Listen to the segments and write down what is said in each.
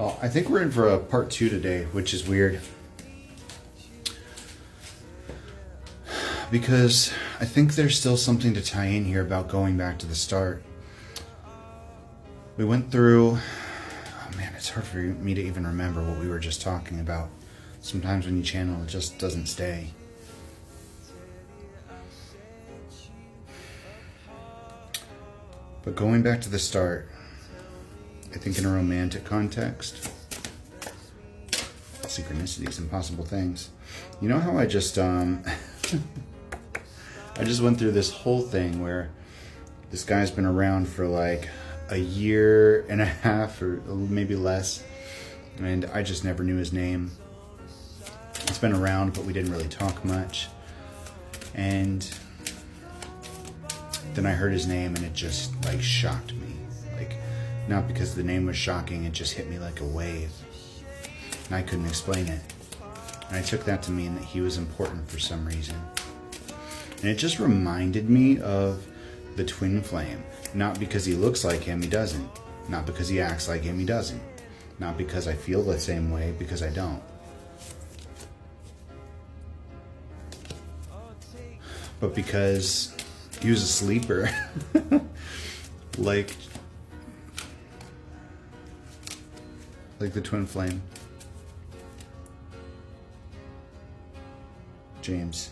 Well, I think we're in for a part 2 today, which is weird. Because I think there's still something to tie in here about going back to the start. We went through... Oh man, it's hard for me to even remember what we were just talking about. Sometimes when you channel, it just doesn't stay. But going back to the start, I think in a romantic context, synchronicities, impossible things. You know how I just I just went through this whole thing where this guy's been around for like a year and a half or maybe less, and I just never knew his name. It's been around, but we didn't really talk much. And then I heard his name and it just like shocked me. Like, not because the name was shocking, it just hit me like a wave. And I couldn't explain it. And I took that to mean that he was important for some reason. And it just reminded me of the twin flame. Not because he looks like him, he doesn't. Not because he acts like him, he doesn't. Not because I feel the same way, because I don't. But because he was a sleeper. like the twin flame. James.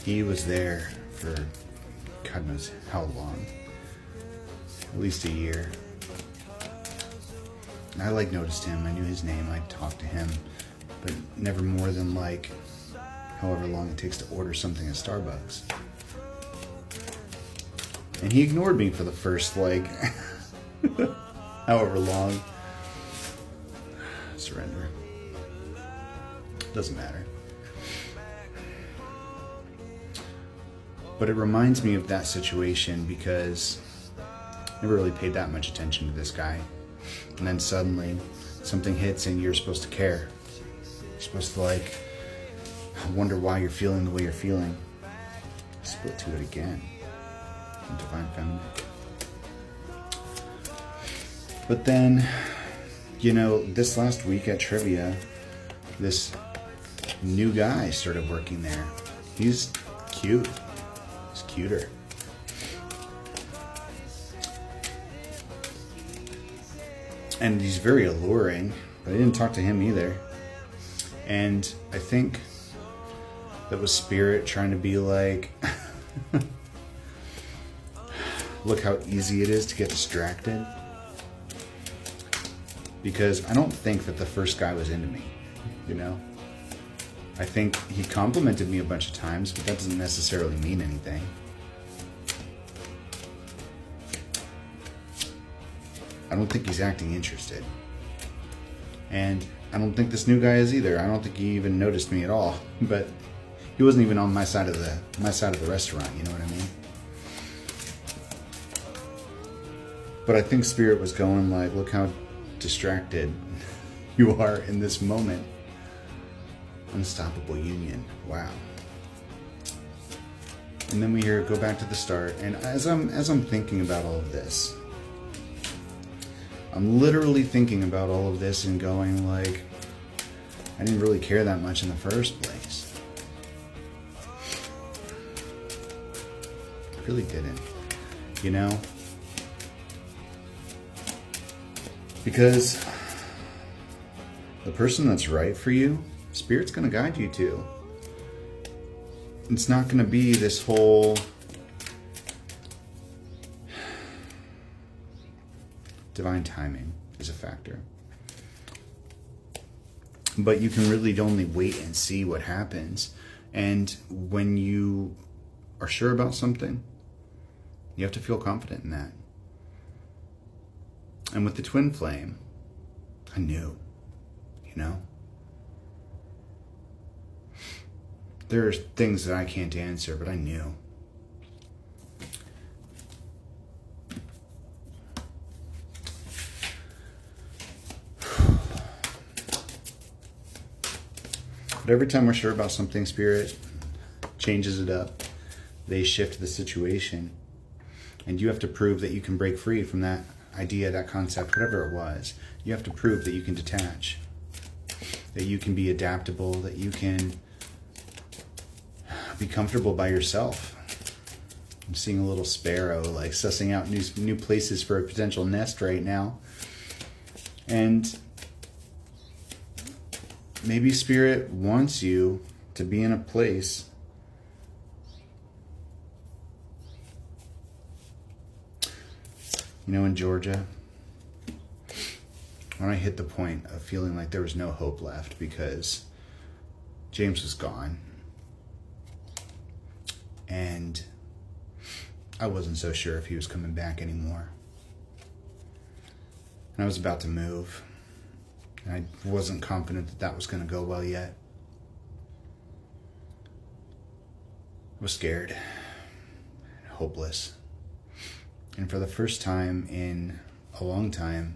He was there for God knows how long. At least a year. And I like noticed him. I knew his name. I talked to him. But never more than like however long it takes to order something at Starbucks. And he ignored me for the first like however long. Surrender. Doesn't matter. But it reminds me of that situation because I never really paid that much attention to this guy. And then suddenly something hits and you're supposed to care. You're supposed to like wonder why you're feeling the way you're feeling. Split to it again. Divine Feminine. But then, you know, this last week at trivia, this new guy started working there. He's cute. He's cuter. And he's very alluring, but I didn't talk to him either. And I think that was Spirit trying to be like, look how easy it is to get distracted. Because I don't think that the first guy was into me, you know? I think he complimented me a bunch of times, but that doesn't necessarily mean anything. I don't think he's acting interested. And I don't think this new guy is either. I don't think he even noticed me at all. But he wasn't even on my side of the restaurant, you know what I mean? But I think Spirit was going like, look how distracted you are in this moment. Unstoppable union. Wow. And then we hear it go back to the start. And as I'm thinking about all of this, I'm literally thinking about all of this and going like, I didn't really care that much in the first place. I really didn't. You know? Because the person that's right for you, Spirit's going to guide you to. It's not going to be this whole divine timing is a factor. But you can really only wait and see what happens. And when you are sure about something, you have to feel confident in that. And with the twin flame, I knew, you know? There are things that I can't answer, but I knew. But every time we're sure about something, Spirit changes it up. They shift the situation. And you have to prove that you can break free from that idea, that concept, whatever it was, you have to prove that you can detach, that you can be adaptable, that you can be comfortable by yourself. I'm seeing a little sparrow like sussing out new places for a potential nest right now. And maybe Spirit wants you to be in a place in Georgia, when I hit the point of feeling like there was no hope left because James was gone and I wasn't so sure if he was coming back anymore. And I was about to move and I wasn't confident that that was going to go well yet. I was scared and hopeless. And for the first time in a long time,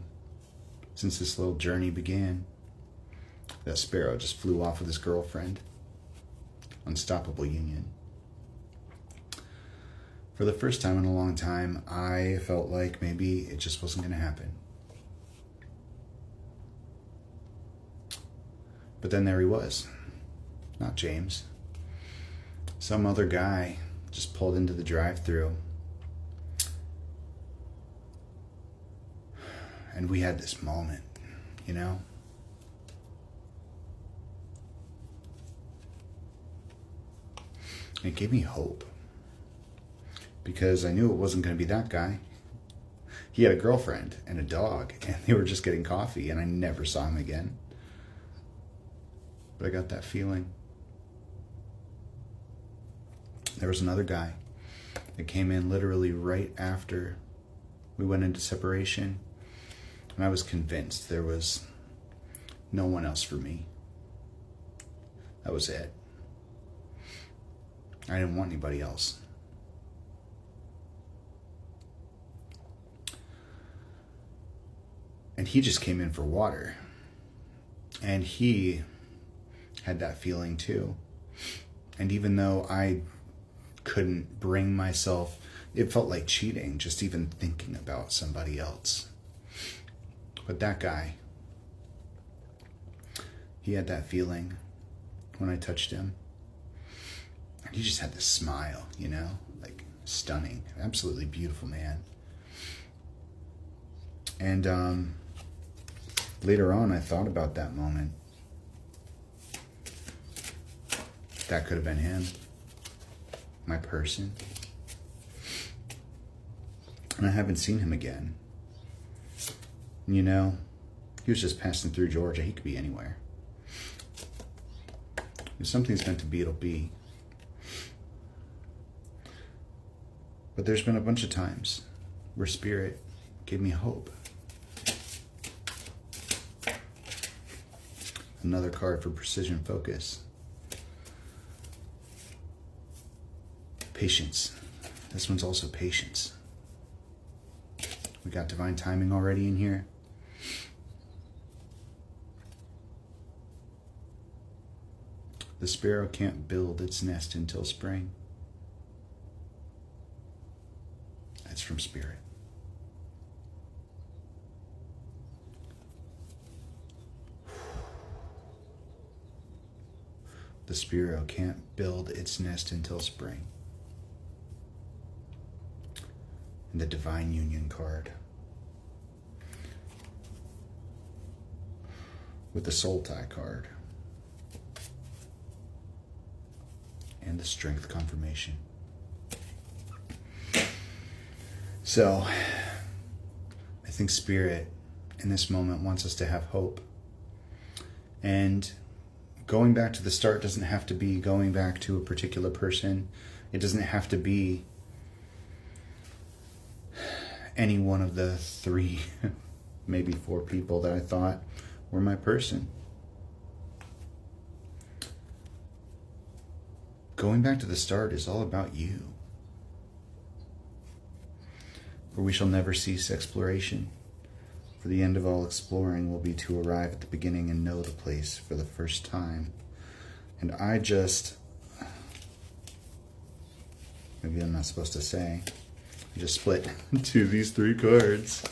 since this little journey began, that sparrow just flew off with his girlfriend. Unstoppable union. For the first time in a long time, I felt like maybe it just wasn't going to happen. But then there he was. Not James. Some other guy just pulled into the drive-thru. And we had this moment, It gave me hope. Because I knew it wasn't going to be that guy. He had a girlfriend and a dog, and they were just getting coffee, and I never saw him again. But I got that feeling. There was another guy that came in literally right after we went into separation. And I was convinced there was no one else for me. That was it. I didn't want anybody else. And he just came in for water. And he had that feeling too. And even though I couldn't bring myself, it felt like cheating just even thinking about somebody else. But that guy, he had that feeling when I touched him. And he just had this smile, like stunning, absolutely beautiful man. And later on, I thought about that moment. That could have been him, my person. And I haven't seen him again. He was just passing through Georgia. He could be anywhere. If something's meant to be, it'll be. But there's been a bunch of times where Spirit gave me hope. Another card for precision focus. Patience. This one's also patience. We got divine timing already in here. The sparrow can't build its nest until spring. That's from Spirit. The sparrow can't build its nest until spring. And the Divine Union card. With the Soul Tie card. And the Strength Confirmation. So, I think Spirit in this moment wants us to have hope. And going back to the start doesn't have to be going back to a particular person. It doesn't have to be any one of the 3, maybe 4 people that I thought were my person. Going back to the start is all about you. For we shall never cease exploration. For the end of all exploring will be to arrive at the beginning and know the place for the first time. And maybe I'm not supposed to say, I just split into these 3 cards.